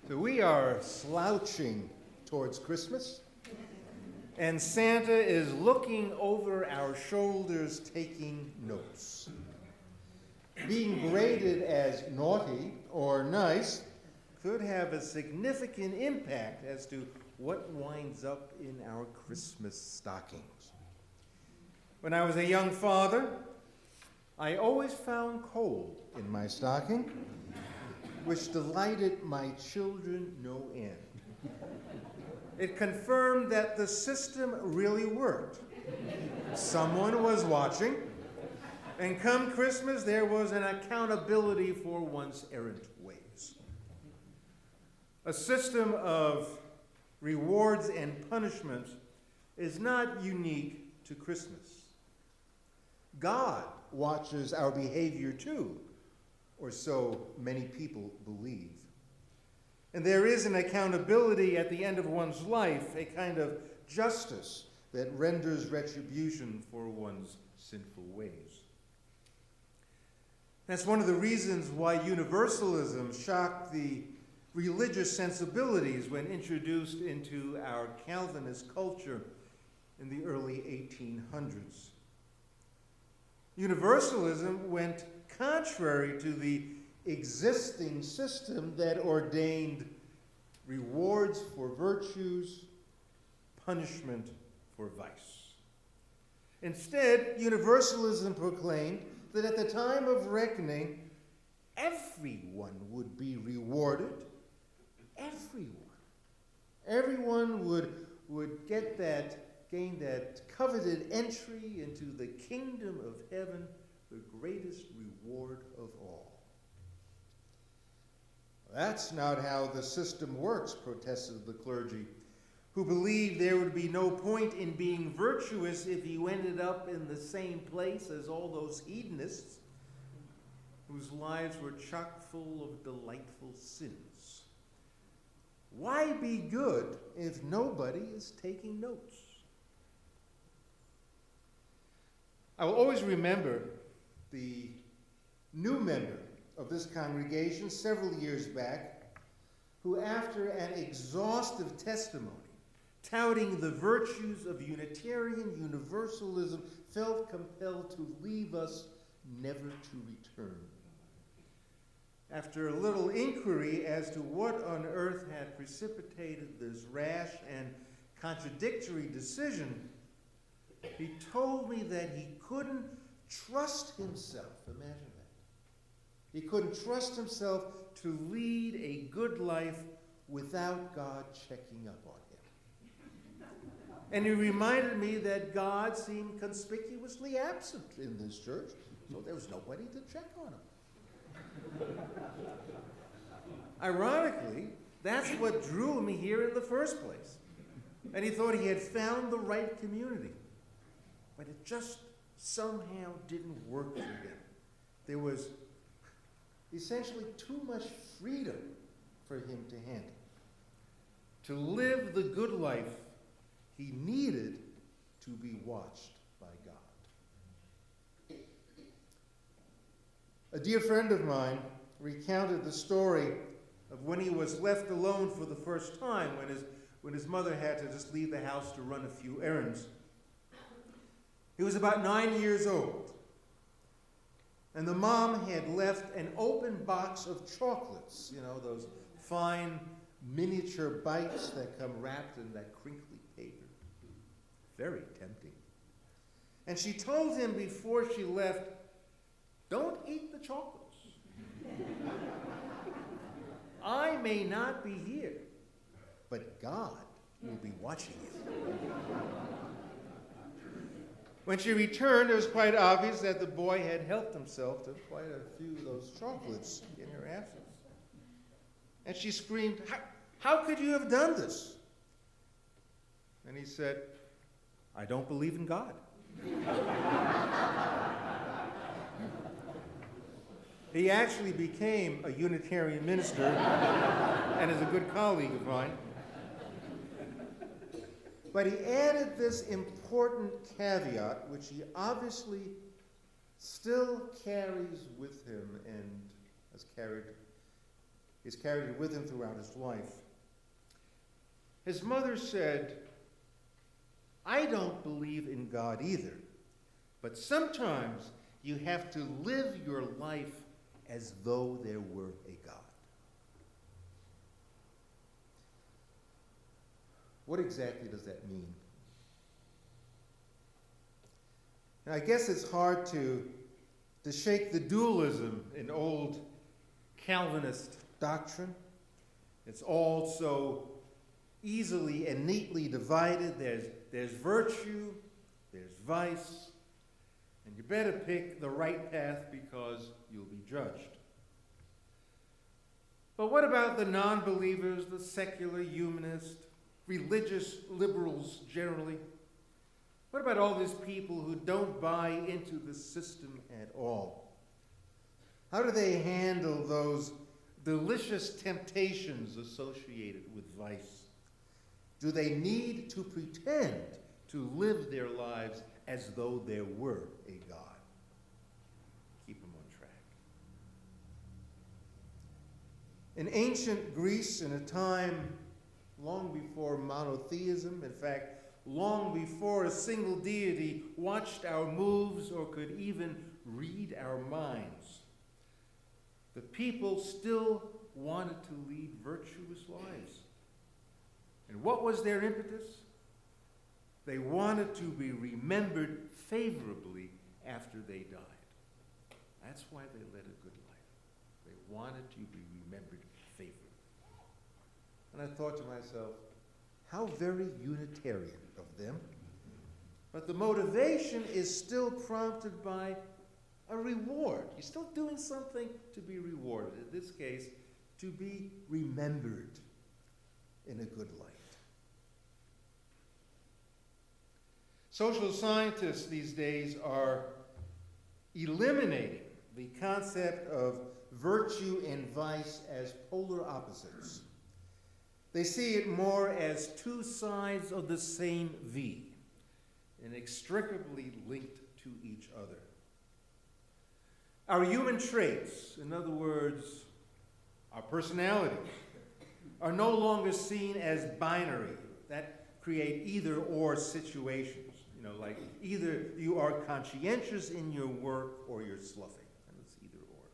So we are slouching towards Christmas, and Santa is looking over our shoulders taking notes. Being graded as naughty or nice could have a significant impact as to what winds up in our Christmas stockings. When I was a young father, I always found coal in my stocking, which delighted my children no end. It confirmed that the system really worked. Someone was watching, and come Christmas, there was an accountability for one's errant ways. A system of rewards and punishments is not unique to Christmas. God watches our behavior too, or so many people believe. And there is an accountability at the end of one's life, a kind of justice that renders retribution for one's sinful ways. That's one of the reasons why universalism shocked the religious sensibilities when introduced into our Calvinist culture in the early 1800s. Universalism went contrary to the existing system that ordained rewards for virtues, punishment for vice. Instead, universalism proclaimed that at the time of reckoning, everyone would be rewarded. Everyone would gain that coveted entry into the kingdom of heaven, the greatest reward of all. That's not how the system works, protested the clergy, who believed there would be no point in being virtuous if you ended up in the same place as all those hedonists whose lives were chock full of delightful sins. Why be good if nobody is taking notes? I will always remember the new member of this congregation several years back who, after an exhaustive testimony touting the virtues of Unitarian Universalism, felt compelled to leave us never to return. After a little inquiry as to what on earth had precipitated this rash and contradictory decision, he told me that he couldn't trust himself. Imagine that. He couldn't trust himself to lead a good life without God checking up on him. And he reminded me that God seemed conspicuously absent in this church, so there was nobody to check on him. Ironically, that's what drew me here in the first place. And he thought he had found the right community. But it just somehow didn't work for him. There was essentially too much freedom for him to handle. To live the good life, he needed to be watched by God. A dear friend of mine recounted the story of when he was left alone for the first time, when his mother had to just leave the house to run a few errands. He was about 9 years old, and the mom had left an open box of chocolates, those fine miniature bites that come wrapped in that crinkly paper. Very tempting. And she told him before she left, "Don't eat the chocolates. I may not be here, but God will be watching you." When she returned, it was quite obvious that the boy had helped himself to quite a few of those chocolates in her absence. And she screamed, How could you have done this?" And he said, "I don't believe in God." He actually became a Unitarian minister and is a good colleague of mine. But he added this important caveat, which he obviously still carries with him and has carried He's carried it with him throughout his life. His mother said, "I don't believe in God either, but sometimes you have to live your life as though there were a God." What exactly does that mean? And I guess it's hard to shake the dualism in old Calvinist doctrine. It's all so easily and neatly divided. There's virtue, there's vice, and you better pick the right path because you'll be judged. But what about the non-believers, the secular humanists, religious liberals generally? What about all these people who don't buy into the system at all? How do they handle those delicious temptations associated with vice? Do they need to pretend to live their lives as though there were a God? Keep them on track. In ancient Greece, in a time long before monotheism, in fact, long before a single deity watched our moves or could even read our minds, the people still wanted to lead virtuous lives. And what was their impetus? They wanted to be remembered favorably after they died. That's why they led a good life. They wanted to be remembered favorably. And I thought to myself, how very Unitarian of them. But the motivation is still prompted by a reward. You're still doing something to be rewarded. In this case, to be remembered in a good light. Social scientists these days are eliminating the concept of virtue and vice as polar opposites. They see it more as two sides of the same V, inextricably linked to each other. Our human traits, in other words, our personalities, are no longer seen as binary, that create either-or situations. Like either you are conscientious in your work or you're sloughy, and it's either-or.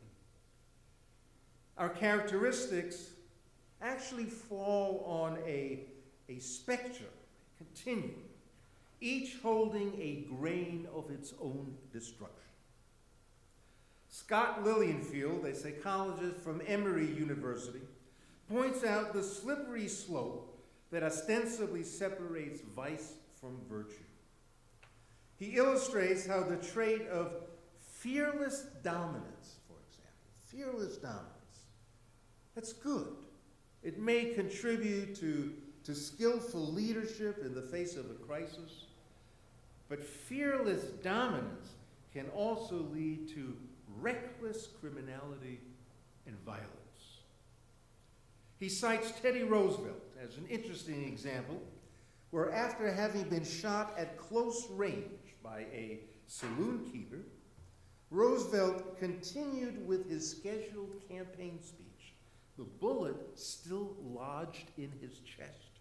Our characteristics actually fall on a spectrum, a continuum, each holding a grain of its own destruction. Scott Lilienfeld, a psychologist from Emory University, points out the slippery slope that ostensibly separates vice from virtue. He illustrates how the trait of fearless dominance, for example, fearless dominance, that's good. It may contribute to skillful leadership in the face of a crisis, but fearless dominance can also lead to reckless criminality and violence. He cites Teddy Roosevelt as an interesting example, where after having been shot at close range by a saloon keeper, Roosevelt continued with his scheduled campaign speech, the bullet still lodged in his chest.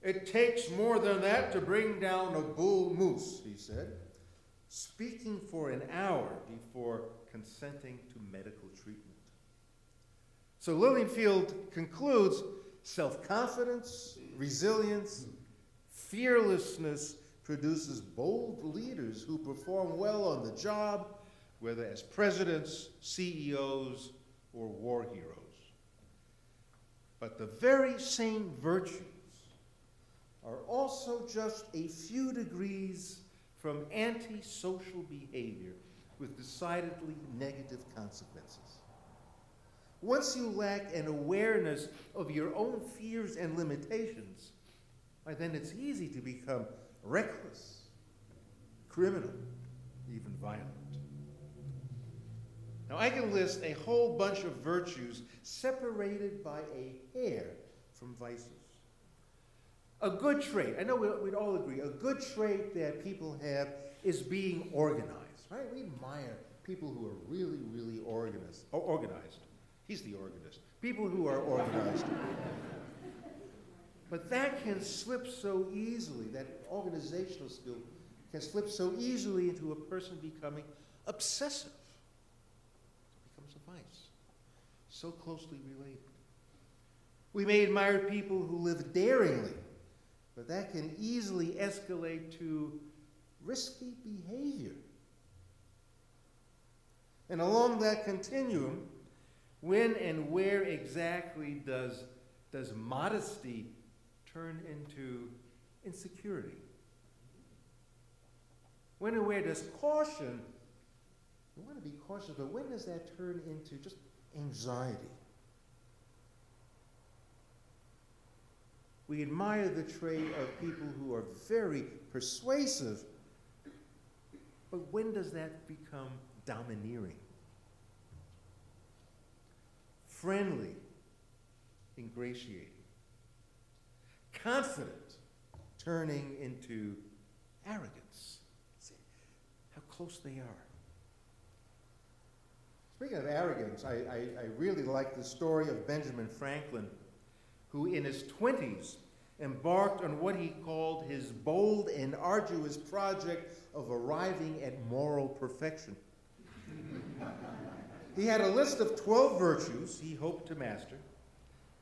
"It takes more than that to bring down a bull moose," he said, speaking for an hour before consenting to medical treatment. So Lilienfeld concludes, self-confidence, resilience, fearlessness produces bold leaders who perform well on the job, whether as presidents, CEOs, or war heroes. But the very same virtues are also just a few degrees from antisocial behavior with decidedly negative consequences. Once you lack an awareness of your own fears and limitations, then it's easy to become reckless, criminal, even violent. Now, I can list a whole bunch of virtues separated by a hair from vices. A good trait, I know we'd all agree, a good trait that people have is being organized, right? We admire people who are really, really organized. He's the organist. People who are organized. But that can slip so easily, that organizational skill can slip so easily into a person becoming obsessive. It becomes a vice, so closely related. We may admire people who live daringly, but that can easily escalate to risky behavior. And along that continuum, when and where exactly does modesty turn into insecurity? When and where does caution, you want to be cautious, but when does that turn into just anxiety? We admire the trait of people who are very persuasive, but when does that become domineering? Friendly, ingratiating. Confident, turning into arrogance. See how close they are. Speaking of arrogance, I really like the story of Benjamin Franklin, who in his 20s embarked on what he called his bold and arduous project of arriving at moral perfection. He had a list of 12 virtues he hoped to master,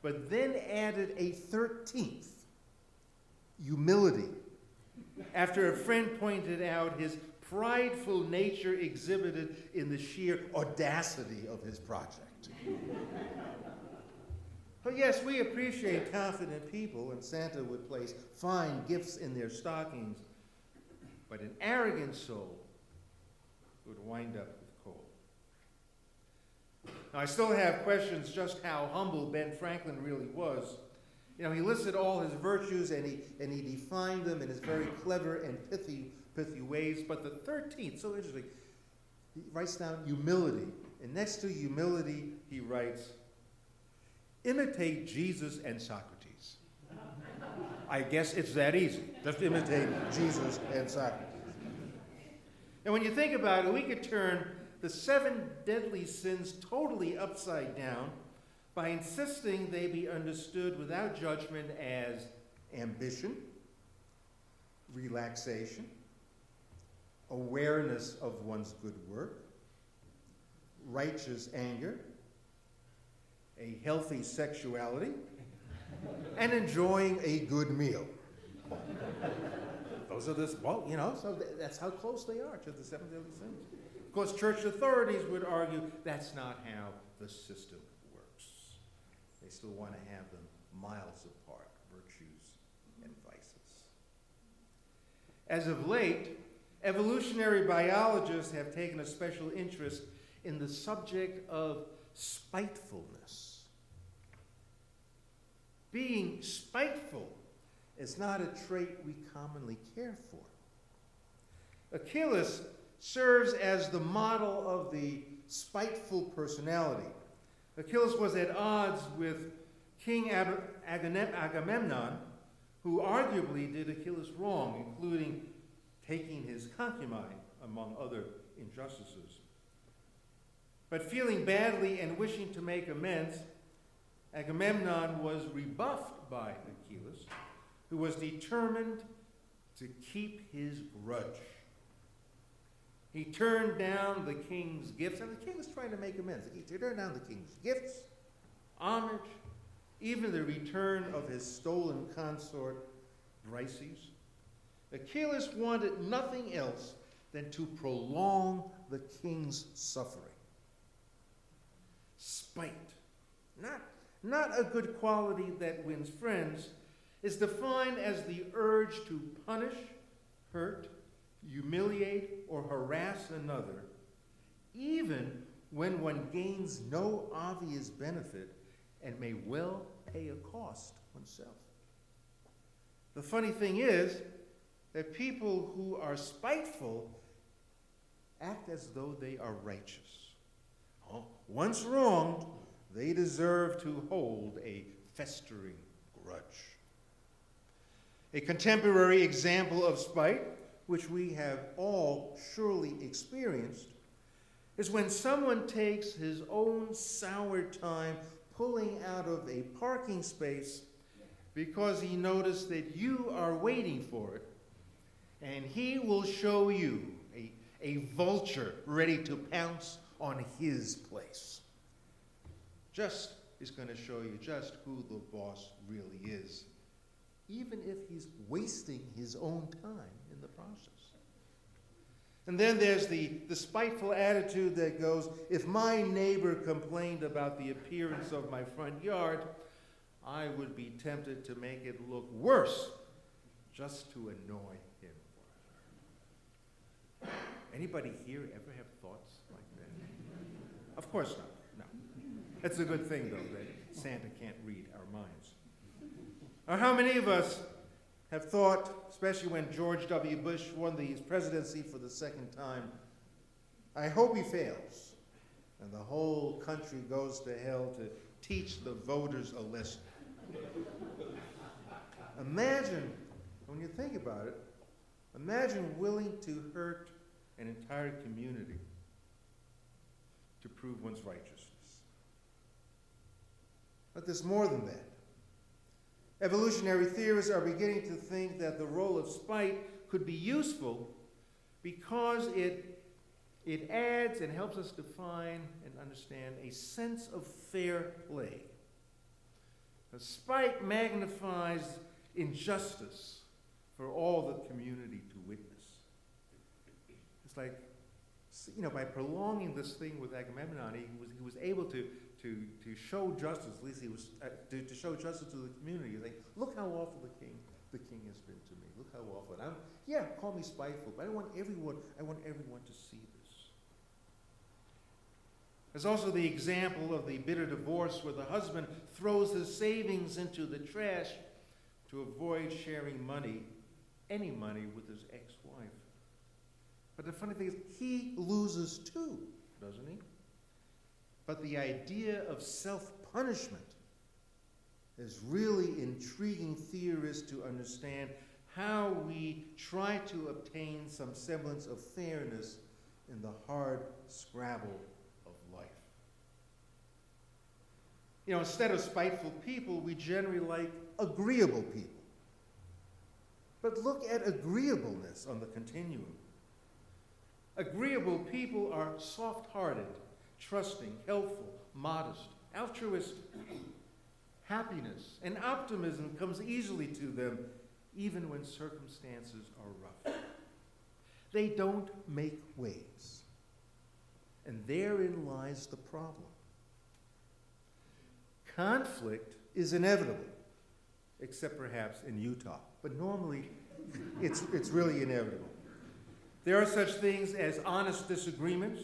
but then added a 13th, humility, after a friend pointed out his prideful nature exhibited in the sheer audacity of his project. But yes, we appreciate confident people, and Santa would place fine gifts in their stockings, but an arrogant soul would wind up with coal. Now, I still have questions just how humble Ben Franklin really was. You know, he listed all his virtues and he defined them in his very clever and pithy ways, but the 13th, so interesting, he writes down humility, and next to humility, he writes, imitate Jesus and Socrates. I guess it's that easy. Just imitate Jesus and Socrates. And when you think about it, we could turn the 7 deadly sins totally upside down by insisting they be understood without judgment as ambition, relaxation, awareness of one's good work, righteous anger, a healthy sexuality, and enjoying a good meal. Those are the, well, you know, so that's how close they are to the 7 deadly sins. Of course, church authorities would argue that's not how the system works. They still want to have them miles apart, virtues and vices. As of late, evolutionary biologists have taken a special interest in the subject of spitefulness. Being spiteful is not a trait we commonly care for. Achilles serves as the model of the spiteful personality. Achilles was at odds with King Agamemnon, who arguably did Achilles wrong, including taking his concubine, among other injustices. But feeling badly and wishing to make amends, Agamemnon was rebuffed by Achilles, who was determined to keep his grudge. He turned down the king's gifts, and the king was trying to make amends. He turned down the king's gifts, homage, even the return of his stolen consort, Briseis. Achilles wanted nothing else than to prolong the king's suffering. Spite, not a good quality that wins friends, is defined as the urge to punish, hurt, humiliate, or harass another, even when one gains no obvious benefit and may well pay a cost oneself. The funny thing is that people who are spiteful act as though they are righteous. Once wronged, they deserve to hold a festering grudge. A contemporary example of spite, which we have all surely experienced, is when someone takes his own sour time pulling out of a parking space because he noticed that you are waiting for it, and he will show you a vulture ready to pounce on his place. Is going to show you just who the boss really is, even if he's wasting his own time in the process. And then there's the spiteful attitude that goes, if my neighbor complained about the appearance of my front yard, I would be tempted to make it look worse just to annoy him or her. Anybody here ever have thoughts like that? Of course not. No. It's a good thing, though, that Santa can't read our minds. Or how many of us have thought, especially when George W. Bush won the presidency for the second time, I hope he fails, and the whole country goes to hell to teach the voters a lesson. Imagine, when you think about it, imagine willing to hurt an entire community to prove one's righteousness. But there's more than that. Evolutionary theorists are beginning to think that the role of spite could be useful because it adds and helps us define and understand a sense of fair play. Spite magnifies injustice for all the community to witness. It's like, by prolonging this thing with Agamemnon, he was able to show justice. At least he was to show justice to the community. Like, look how awful the king has been to me. Look how awful. Call me spiteful, but I want everyone to see this. There's also the example of the bitter divorce where the husband throws his savings into the trash to avoid sharing any money with his ex-wife. But the funny thing is, he loses too, doesn't he? But the idea of self-punishment is really intriguing theorists to understand how we try to obtain some semblance of fairness in the hard scrabble of life. Instead of spiteful people, we generally like agreeable people. But look at agreeableness on the continuum. Agreeable people are soft-hearted, trusting, helpful, modest, altruistic. Happiness and optimism comes easily to them, even when circumstances are rough. They don't make waves. And therein lies the problem. Conflict is inevitable, except perhaps in Utah. But normally, it's really inevitable. There are such things as honest disagreements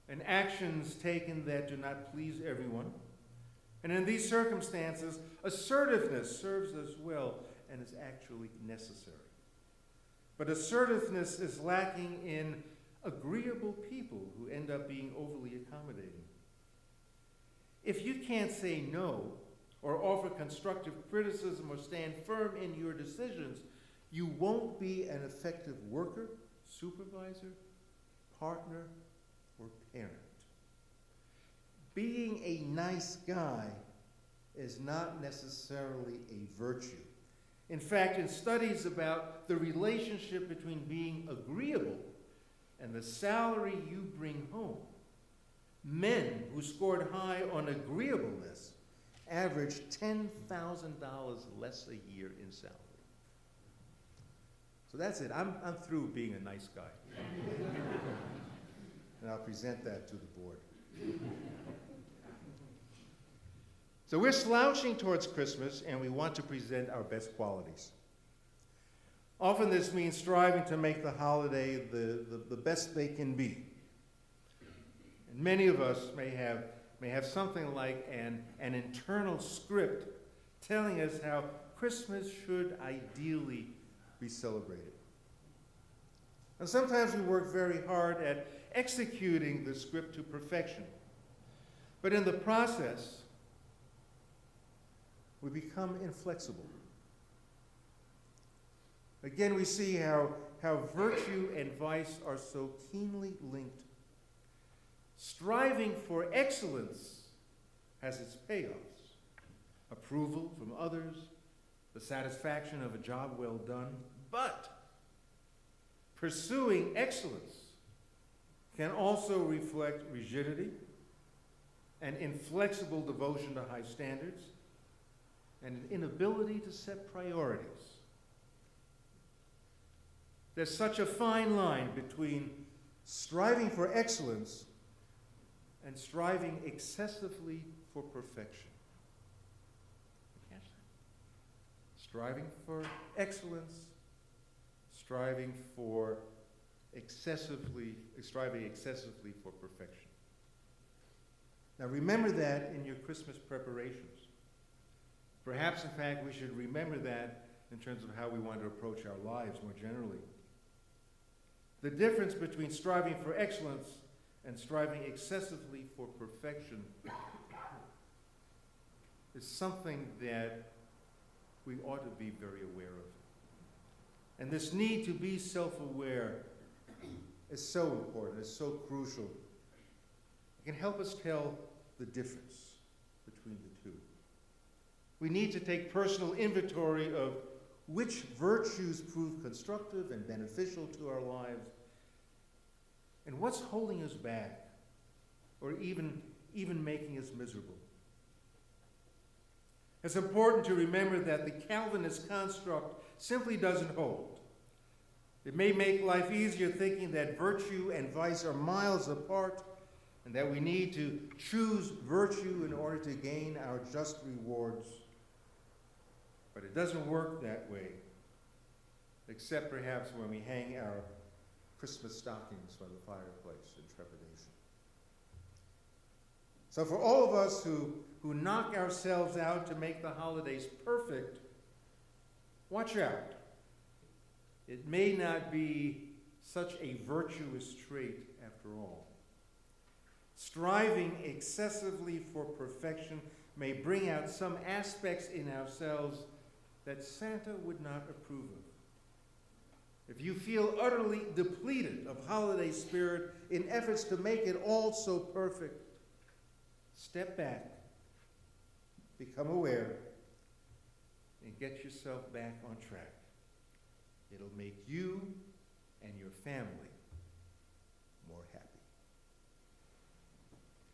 and actions taken that do not please everyone. And in these circumstances, assertiveness serves us well and is actually necessary. But assertiveness is lacking in agreeable people who end up being overly accommodating. If you can't say no or offer constructive criticism or stand firm in your decisions, you won't be an effective worker, supervisor, partner, or parent. Being a nice guy is not necessarily a virtue. In fact, in studies about the relationship between being agreeable and the salary you bring home, men who scored high on agreeableness averaged $10,000 less a year in salary. So that's it. I'm through being a nice guy. And I'll present that to the board. So we're slouching towards Christmas, and we want to present our best qualities. Often this means striving to make the holiday the best they can be. And many of us may have something like an internal script telling us how Christmas should ideally be celebrated. And sometimes we work very hard at executing the script to perfection. But in the process, we become inflexible. Again, we see how virtue and vice are so keenly linked, striving for excellence has its payoffs: approval from others, the satisfaction of a job well done. But pursuing excellence can also reflect rigidity, an inflexible devotion to high standards, and an inability to set priorities. There's such a fine line between striving for excellence and striving excessively for perfection. Striving for excellence, striving excessively for perfection. Now remember that in your Christmas preparations. Perhaps, in fact, we should remember that in terms of how we want to approach our lives more generally. The difference between striving for excellence and striving excessively for perfection is something that we ought to be very aware of. And this need to be self-aware is so important, is so crucial. It can help us tell the difference between the two. We need to take personal inventory of which virtues prove constructive and beneficial to our lives, and what's holding us back, or even making us miserable. It's important to remember that the Calvinist construct simply doesn't hold. It may make life easier thinking that virtue and vice are miles apart, and that we need to choose virtue in order to gain our just rewards. But it doesn't work that way, except perhaps when we hang our Christmas stockings by the fireplace in trepidation. So for all of us who knock ourselves out to make the holidays perfect, watch out. It may not be such a virtuous trait after all. Striving excessively for perfection may bring out some aspects in ourselves that Santa would not approve of. If you feel utterly depleted of holiday spirit in efforts to make it all so perfect, step back, become aware, and get yourself back on track. It'll make you and your family more happy.